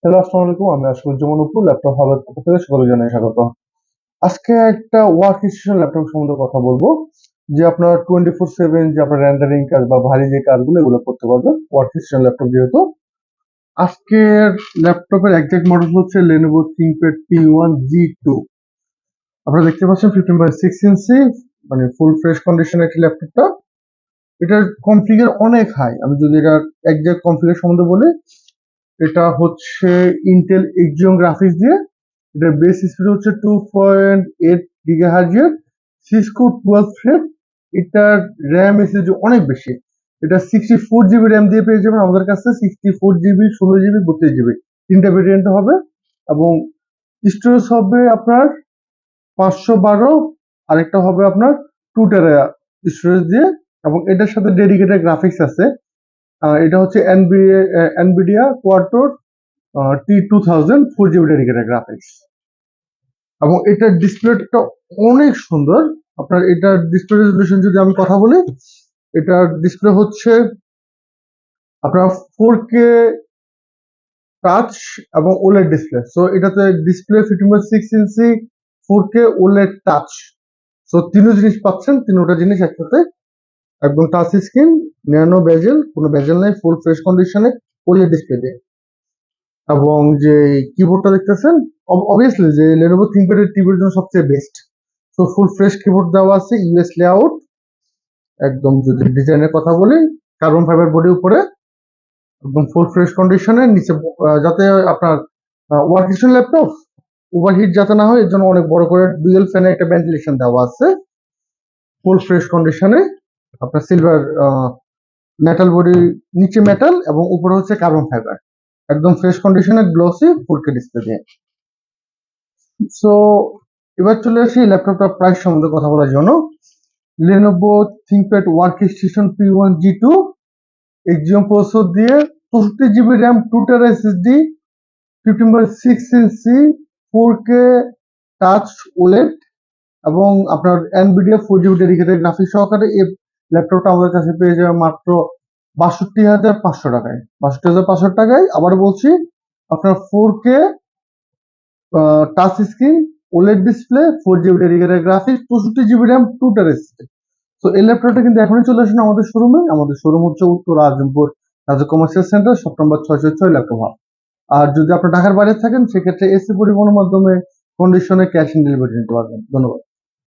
Hello, আসসালামু আলাইকুম। আমি আশিকুজ্জামান অপু, ল্যাপটপ হাবের পক্ষ থেকে সকলকে জানাই স্বাগত। আজকে একটা ওয়ার্ক স্টেশন ল্যাপটপ সম্বন্ধে কথা বলবো, যে আপনার 24/7 যে আপনার রেন্ডারিং কাজ বা ভারী যে কাজগুলো এগুলো করতে পারবেন ওয়ার্ক স্টেশন ল্যাপটপ যেহেতু। আজকের ল্যাপটপের একজ্যাক্ট মডেল হচ্ছে Lenovo ThinkPad P1G2। আপনারা দেখতে পাচ্ছেন 15/6 ইঞ্চি, মানে ফুল ফ্রেশ কন্ডিশনের একটি ল্যাপটপটা। এটার কনফিগার অনেক হাই। আমি যদি এটার একজ্যাক্ট কনফিগার সম্বন্ধে বলি, এটা হচ্ছে ইন্টেল এক্সিওম গ্রাফিক্স দিয়ে। এটার বেস স্পিড হচ্ছে 2.8 GHz এর, সিসকো 12 থ্রেড। এটার র্যাম এসএসডি অনেক বেশি। এটা 64 GB র্যাম দিয়ে পেয়ে যাবেন আমাদের কাছে। 64 GB, 16 GB, 32 GB তিনটা ভেরিয়েন্ট হবে। এবং স্টোরেজ হবে আপনার 512, আরেকটা হবে আপনার 2 TB স্টোরেজ দিয়ে। এবং এটার সাথে ডেডিকেটেড গ্রাফিক্স আছে। এটা হচ্ছে এনভিডিয়া কোয়াড্রোর T2000 4 GB ডেডিকেটেড গ্রাফিক্স। এবং এটার ডিসপ্লেটা অনেক সুন্দর। আপনার এটার ডিসপ্লে রেজোলিউশন যদি আমি কথা বলি, এটার ডিসপ্লে হচ্ছে আপনার 4K টাচ এবং ওলেড ডিসপ্লে। সো এটাতে ডিসপ্লে 15/6 ইঞ্চি, 4K ওলেড টাচ। সো তিনটা জিনিস পাচ্ছেন, তিনটা জিনিস একসাথে। একদম টাচ স্ক্রিন, ন্যানো বেজেল, কোনো বেজেল নাই, ফুল ফ্রেশ কন্ডিশনে ওলেড ডিসপ্লে দিয়ে। এবং যে কিবোর্ডটা দেখতেছেন, অবভিয়াসলি যে Lenovo ThinkPad এর কিবোর্ডের জন্য সবচেয়ে বেস্ট। তো ফুল ফ্রেশ কিবোর্ড দেওয়া আছে, ইউএস লেআউট। একদম যদি ডিজাইনের কথা বলি, কার্বন ফাইবার বডির উপরে, একদম ফুল ফ্রেশ কন্ডিশনে। নিচে যাতে আপনার ওয়ার্ক স্টেশন ল্যাপটপ ওভারহিট যাতে না হয় এর জন্য অনেক বড় করে ডুয়েল ফ্যানের একটা ভেন্টিলেশন দেওয়া আছে। ফুল ফ্রেশ কন্ডিশনে আপনার সিলভার মেটাল বডি, নিচে মেটাল এবং উপরে হচ্ছে কার্বন ফাইবার। একদম ফ্রেশ কন্ডিশনে গ্লসি 4K ডিসপ্লে দিয়ে। সো এবার চলে আসি ল্যাপটপটার প্রাইস সম্বন্ধে কথা বলার জন্য। Lenovo ThinkPad Workstation P1G2 Axiom processor দিয়ে, 64 GB র্যাম, 2 TB SSD, 15/6 ইঞ্চি, 4K টাচ ওলেড এবং আপনার NVIDIA 4 GB ডেডিকেটেড গ্রাফিক্স সহকারে এই ল্যাপটপটা আমাদের কাছে পেয়ে যাবে মাত্র ৬২,৫০০ টাকায়। ৬২,৫০০ টাকায়। আবার বলছি, আপনার 4K touch screen, OLED display, 4 GB dedicated graphics, 64 GB RAM, 2 TB SSD। তো এই ল্যাপটপটা কিন্তু এখনই চলে আসুন আমাদের শোরুমে। আমাদের শোরুম হচ্ছে উত্তর Azimpur Raju Commercial Centre, shop number ৬০৬ Laptop Hub. আর যদি আপনি ঢাকার বাইরে থাকেন, সেক্ষেত্রে এসি পরিবহনের মাধ্যমে কন্ডিশনে ক্যাশ অন ডেলিভারি নিতে পারবেন। ধন্যবাদ।